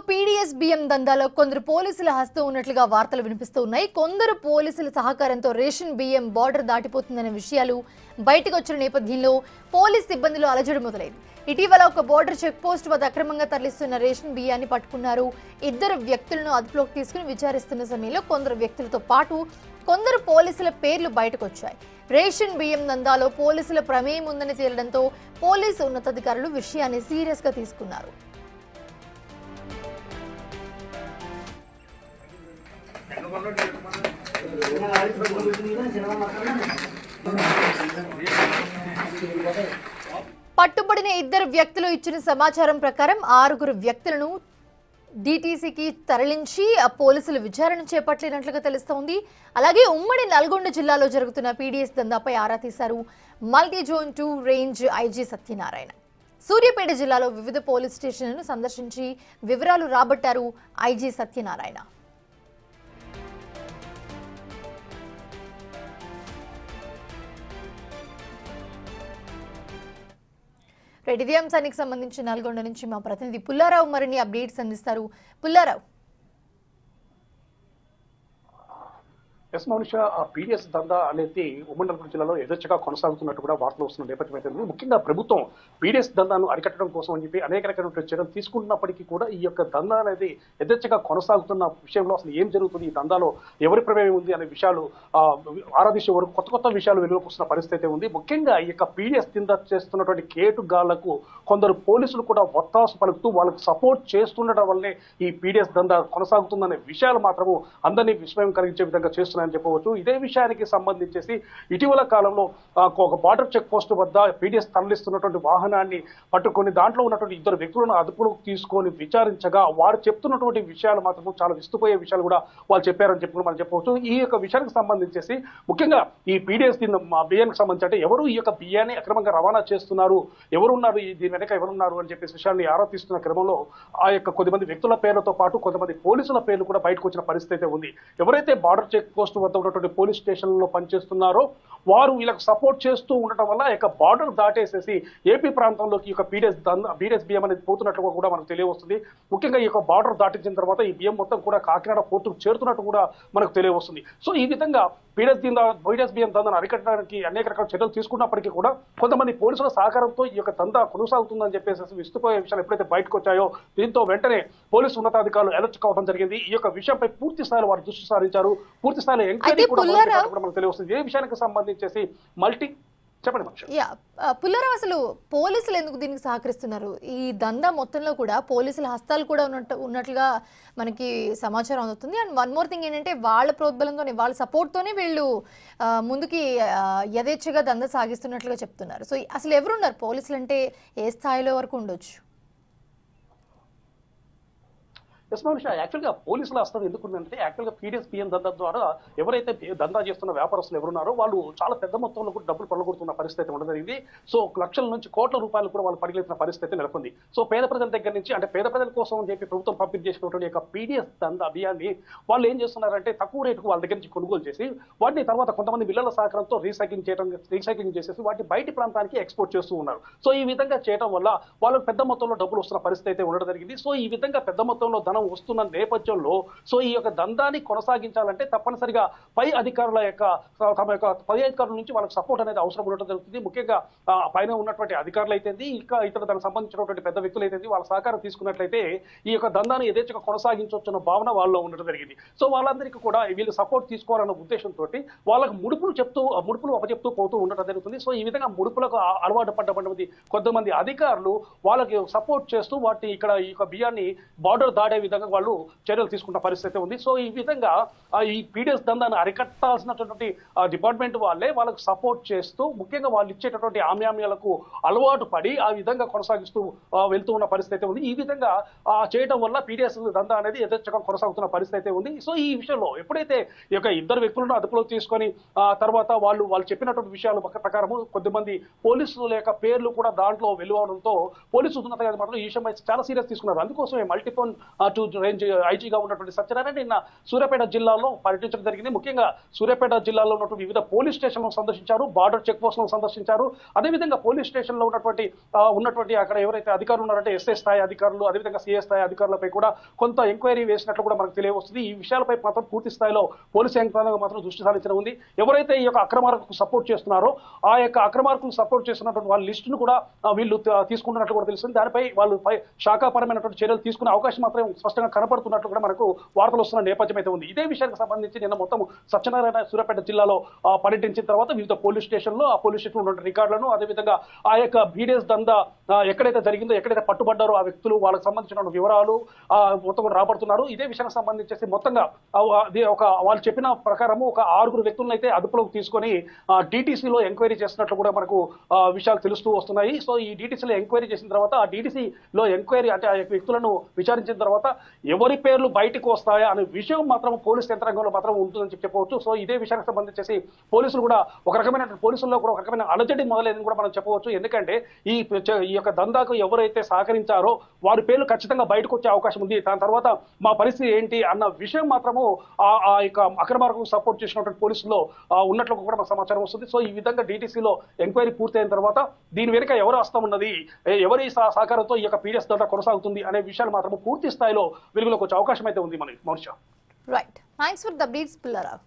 PDS బియ్యం దందాలో కొందరు పోలీసుల హస్తం ఉన్నట్లుగా వార్తలు వినిపిస్తూ ఉన్నాయి. కొందరు పోలీసుల సహకారంతో రేషన్ బియ్యం బార్డర్ దాటిపోతుందనే విషయాలు బయటకు వచ్చిన నేపథ్యంలో పోలీస్ సిబ్బందిలో అలజడి మొదలైంది. ఇటీవల ఒక బోర్డర్ చెక్ పోస్ట్ వద్ద అక్రమంగా తరలిస్తున్న రేషన్ బియ్యాన్ని పట్టుకున్నారు. ఇద్దరు వ్యక్తులను అదుపులోకి తీసుకుని విచారిస్తున్న సమయంలో కొందరు వ్యక్తులతో పాటు కొందరు పోలీసుల పేర్లు బయటకు వచ్చాయి. రేషన్ బియ్యం దందాలో పోలీసుల ప్రమేయం ఉందని తేలడంతో పోలీసు ఉన్నతాధికారులు విషయాన్ని సీరియస్ గా తీసుకున్నారు. పట్టుబడిన ఇద్దరు వ్యక్తులు ఇచ్చిన సమాచారం ప్రకారం 6 వ్యక్తులను డీటీసీకి తరలించి పోలీసులు విచారణ చేపట్టినట్లుగా తెలుస్తోంది. అలాగే ఉమ్మడి నల్గొండ జిల్లాలో జరుగుతున్న పీడీఎస్ దందాపై ఆరా తీశారు multi zone 2 range IG Satyanarayana. Suryapet జిల్లాలో వివిధ పోలీస్ స్టేషన్లను సందర్శించి వివరాలు రాబట్టారు ఐజీ సత్యనారాయణ. ఇదే అంశానికి సంబంధించి నల్గొండ నుంచి మా ప్రతినిధి పుల్లారావు మరిన్ని అప్డేట్స్ అందిస్తారు. పుల్లారావు. మౌనిష, ఆ పీడీఎస్ దందా అనేది ఉమ్మడి నల్గొండ జిల్లాలో యథేచ్ఛగా కొనసాగుతున్నట్టు కూడా వార్తలు వస్తున్న నేపథ్యం అయితే ముఖ్యంగా ప్రభుత్వం పీడీఎస్ దందాను అరికట్టడం కోసం అని చెప్పి అనేక రకాల చర్యలు తీసుకుంటున్నప్పటికీ కూడా ఈ యొక్క దందా అనేది యథేచ్ఛగా కొనసాగుతున్న విషయంలో అసలు ఏం జరుగుతుంది, ఈ దందాలో ఎవరి ప్రమేయం ఉంది అనే విషయాలు ఆరాధించే వరకు కొత్త విషయాలు వెలుగులోకి వస్తున్న పరిస్థితి ఉంది. ముఖ్యంగా ఈ యొక్క పీడీఎస్ దందా చేస్తున్నటువంటి కేటుగాళ్లకు కొందరు పోలీసులు కూడా ఒత్తాసు పలుకుతూ వాళ్ళకు సపోర్ట్ చేస్తుండటం వల్లే ఈ పీడీఎస్ దందా కొనసాగుతుందనే విషయాలు మాత్రము అందరినీ విస్మయం కలిగించే విధంగా చేస్తున్నారు అని చెప్పవచ్చు. ఇదే విషయానికి సంబంధించేసి ఇటీవల కాలంలో ఒక బార్డర్ చెక్ పోస్ట్ వద్ద పీడీఎస్ తరలిస్తున్నటువంటి వాహనాన్ని పట్టుకొని దాంట్లో ఉన్నటువంటి ఇద్దరు వ్యక్తులను అదుపులోకి తీసుకొని విచారించగా వారు చెప్తున్నటువంటి విషయాలు మాత్రం చాలా విస్తుపోయే విషయాలు కూడా వాళ్ళు చెప్పారని చెప్పి మనం చెప్పవచ్చు. ఈ యొక్క విషయానికి సంబంధించేసి ముఖ్యంగా ఈ పీడీఎస్ బియ్యానికి సంబంధించి అంటే ఎవరు ఈ యొక్క బియ్యాన్ని అక్రమంగా రవాణా చేస్తున్నారు, ఎవరున్నారు, దీని వెనక ఎవరున్నారు అని చెప్పేసి విషయాన్ని ఆరోపిస్తున్న క్రమంలో ఆ యొక్క కొద్దిమంది వ్యక్తుల పేర్లతో పాటు కొంతమంది పోలీసుల పేర్లు కూడా బయటకు వచ్చిన పరిస్థితి ఉంది. ఎవరైతే బార్డర్ చెక్ పోస్ట్ వద్ద ఉన్నటువంటి పోలీస్ స్టేషన్లో పనిచేస్తున్నారో వారు వీళ్ళకి సపోర్ట్ చేస్తూ ఉండటం వల్ల ఈ యొక్క బార్డర్ దాటేసేసి ఏపీ ప్రాంతంలోకి ఈ యొక్క పీడీఎస్ బియ్యం అనేది పోతున్నట్లుగా కూడా మనకు తెలియవస్తుంది. ముఖ్యంగా ఈ యొక్క బార్డర్ దాటించిన తర్వాత ఈ బియ్యం మొత్తం కూడా కాకినాడ పోర్టుకు చేరుతున్నట్టు కూడా మనకు తెలియవస్తుంది. సో ఈ విధంగా పీడీఎస్ బియ్యం దందాను అరికట్టడానికి అనేక రకాల చర్యలు తీసుకున్నప్పటికీ కూడా కొంతమంది పోలీసుల సహకారంతో ఈ యొక్క దందా కొనసాగుతుందని చెప్పేసి విస్తుపోయే విషయాలు ఎప్పుడైతే బయటకు వచ్చాయో దీంతో వెంటనే పోలీసు ఉన్నతాధికారులు అలర్ట్ కావడం జరిగింది. ఈ యొక్క విషయంపై పూర్తి స్థాయిలో వారు దృష్టి సారించారు. పూర్తి స్థాయిలో ఎంక్వైరీ కూడా మనకు తెలియవస్తుంది. ఏ విషయానికి సంబంధించేసి పుల్లారావు, అసలు పోలీసులు ఎందుకు దీనికి సహకరిస్తున్నారు? ఈ దందా మొత్తంలో కూడా పోలీసుల హస్తాలు కూడా ఉన్నట్లుగా మనకి సమాచారం అందుతుంది. అండ్ వన్ మోర్ థింగ్ ఏంటంటే వాళ్ళ ప్రోద్బలంతోనే వాళ్ళ సపోర్ట్తోనే వీళ్ళు ముందుకి యథేచ్ఛగా దందా సాగిస్తున్నట్లుగా చెప్తున్నారు. సో అసలు ఎవరున్నారు పోలీసులు అంటే ఏ స్థాయిలో వరకు ఉండొచ్చు? యాక్చువల్గా పోలీసుల హస్తం ఎందుకుందంటే యాక్చువల్గా పీడీఎస్ బియ్యం దందా ద్వారా ఎవరైతే దందా చేస్తున్న వ్యాపారస్తులు ఎవరున్నారో వాళ్ళు చాలా పెద్ద మొత్తంలో కూడా డబ్బులు కొల్లగొడుతున్న పరిస్థితి ఉండడం జరిగింది. సో లక్షల నుంచి కోట్ల రూపాయలు కూడా వాళ్ళు పరిగెత్తిన పరిస్థితి నెలకొంది. సో పేద ప్రజల దగ్గర నుంచి అంటే పేద ప్రజల కోసం అని చెప్పి ప్రభుత్వం పంపిణీ చేసినటువంటి యొక్క పీడీఎస్ దందా బియ్యాన్ని వాళ్ళు ఏం చేస్తున్నారంటే తక్కువ రేటుకు వాళ్ళ దగ్గర నుంచి కొనుగోలు చేసి వాటిని తర్వాత కొంతమంది మిల్లర్ల సహకారంతో రీసైక్లింగ్ చేసేసి వాటిని బయటి ప్రాంతానికి ఎక్స్పోర్ట్ చేస్తూ ఉన్నారు. సో ఈ విధంగా చేయడం వల్ల వాళ్ళకు పెద్ద మొత్తంలో డబ్బులు వస్తున్న పరిస్థితి అయితే ఉండడం జరిగింది. సో ఈ విధంగా పెద్ద మొత్తంలో వస్తున్న నేపథ్యంలో సో ఈ యొక్క దందాన్ని కొనసాగించాలంటే తప్పనిసరిగా పై అధికారుల నుంచి వాళ్ళకి సపోర్ట్ అనేది అవసరం ఉండటం జరుగుతుంది. ముఖ్యంగా పైన ఉన్నటువంటి అధికారులు అయితే ఇంకా ఇతర దానికి సంబంధించినటువంటి పెద్ద వ్యక్తులు అయితే వాళ్ళ సహకారం తీసుకున్నట్లయితే ఈ యొక్క దందాన్ని యథేచ్ఛగా కొనసాగించవచ్చున్న భావన వాళ్ళలో ఉండడం జరిగింది. సో వాళ్ళందరికీ కూడా వీళ్ళు సపోర్ట్ తీసుకోవాలన్న ఉద్దేశంతో వాళ్ళకు ముడుపులు అప్పచెప్తూ పోతూ ఉండటం జరుగుతుంది. సో ఈ విధంగా ముడుపులకు అలవాటు పడ్డటువంటి కొంతమంది అధికారులు వాళ్ళకి సపోర్ట్ చేస్తూ వాటిని ఇక్కడ ఈ యొక్క బియ్యాన్ని బార్డర్ దాడే విధంగా వాళ్ళు చర్యలు తీసుకున్న పరిస్థితి ఉంది. సో ఈ విధంగా ఈ పీడీఎస్ దందాన్ని అరికట్టాల్సినటువంటి డిపార్ట్మెంట్ వాళ్ళే వాళ్ళకు సపోర్ట్ చేస్తూ ముఖ్యంగా వాళ్ళు ఇచ్చేటటువంటి ఆమ్యామ్యాలకు అలవాటు పడి ఆ విధంగా కొనసాగిస్తూ వెళ్తూ ఉన్న పరిస్థితి ఉంది. ఈ విధంగా చేయడం వల్ల పీడీఎస్ దందా అనేది యథేచ్ఛగా కొనసాగుతున్న పరిస్థితి ఉంది. సో ఈ విషయంలో ఎప్పుడైతే ఈ యొక్క ఇద్దరు వ్యక్తులను అదుపులో తీసుకొని తర్వాత వాళ్ళు చెప్పినటువంటి విషయాల ప్రకారము కొద్దిమంది పోలీసుల యొక్క పేర్లు కూడా దాంట్లో వెలువడంతో పోలీసు ఉన్నత మాత్రం ఈ విషయంపై చాలా సీరియస్ తీసుకున్నారు. అందుకోసమే మల్టీఫోన్ రేంజ్ ఐజీగా ఉన్నటువంటి సత్యనారాయణ నిన్న సూర్యాపేట జిల్లాలో పర్యటించడం జరిగింది. ముఖ్యంగా సూర్యాపేట జిల్లాలో ఉన్నటువంటి వివిధ పోలీస్ స్టేషన్లను సందర్శించారు, బార్డర్ చెక్ పోస్టులను సందర్శించారు. అదేవిధంగా పోలీస్ స్టేషన్లో ఉన్నటువంటి అక్కడ ఎవరైతే అధికారులు ఉన్నారంటే ఎస్ఐ స్థాయి అధికారులు, అదేవిధంగా సిఐ స్థాయి అధికారులపై కూడా కొంత ఎంక్వైరీ వేసినట్లు కూడా మనకు తెలియవస్తుంది. ఈ విషయాలపై మాత్రం పూర్తి స్థాయిలో పోలీసు యంత్రాంగం మాత్రం దృష్టి సారించడం ఉంది. ఎవరైతే ఈ యొక్క అక్రమార్కులకు సపోర్ట్ చేస్తున్నారో ఆ యొక్క అక్రమార్కులు సపోర్ట్ చేస్తున్నటువంటి వాళ్ళ లిస్టును కూడా వీళ్ళు తీసుకుంటున్నట్లు కూడా తెలుస్తుంది. దానిపై వాళ్ళు శాఖాపరమైనటువంటి చర్యలు తీసుకునే అవకాశం మాత్రం స్పష్టంగా కనపడుతున్నట్లు కూడా మనకు వార్తలు వస్తున్న నేపథ్యం అయితే ఉంది. ఇదే విషయానికి సంబంధించి నిన్న మొత్తం సత్యనారాయణ సూర్యాపేట జిల్లాలో పర్యటించిన తర్వాత వివిధ పోలీస్ స్టేషన్లో ఆ పోలీస్ స్టేషన్లో ఉన్న రికార్డులను, అదేవిధంగా ఆ యొక్క బీడీఎస్ దందా ఎక్కడైతే జరిగిందో, ఎక్కడైతే పట్టుబడ్డారో ఆ వ్యక్తులు, వాళ్ళకి సంబంధించిన వివరాలు మొత్తం కూడా రాబడుతున్నారు. ఇదే విషయానికి సంబంధించేసి మొత్తంగా వాళ్ళు చెప్పిన ప్రకారము ఒక 6 వ్యక్తులను అయితే అదుపులోకి తీసుకొని డిటిసిలో ఎంక్వైరీ చేస్తున్నట్లు కూడా మనకు విషయాలు తెలుస్తూ వస్తున్నాయి. సో ఈ డిటిసిలో ఎంక్వైరీ చేసిన తర్వాత ఆ డిటిసిలో ఎంక్వైరీ అంటే ఆ వ్యక్తులను విచారించిన తర్వాత ఎవరి పేర్లు బయటకు వస్తాయా అనే విషయం మాత్రం పోలీస్ యంత్రాంగంలో మాత్రం ఉంటుందని చెప్పవచ్చు. సో ఇదే విషయానికి సంబంధించేసి పోలీసులు కూడా ఒక రకమైన పోలీసుల్లో కూడా ఒక రకమైన అలజడి మొదలైందని కూడా మనం చెప్పవచ్చు. ఎందుకంటే ఈ యొక్క దందాకు ఎవరైతే సహకరించారో వారి పేర్లు ఖచ్చితంగా బయటకు వచ్చే అవకాశం ఉంది. దాని తర్వాత మా పరిస్థితి ఏంటి అన్న విషయం మాత్రము ఆ యొక్క అక్రమార్కులకు సపోర్ట్ చేసినటువంటి పోలీసుల్లో ఉన్నట్లు కూడా మనకు సమాచారం వస్తుంది. సో ఈ విధంగా డిటిసిలో ఎంక్వైరీ పూర్తయిన తర్వాత దీని వెనుక ఎవరు హస్తం ఉన్నది, ఎవరి సహకారంతో ఈ యొక్క పీడిఎస్ దందా కొనసాగుతుంది అనే విషయాలు మాత్రం పూర్తి స్థాయిలో వెలుగులోకి వచ్చే అవకాశం అయితే ఉంది. మన Mounisha. Right, thanks for the updates Pullarao.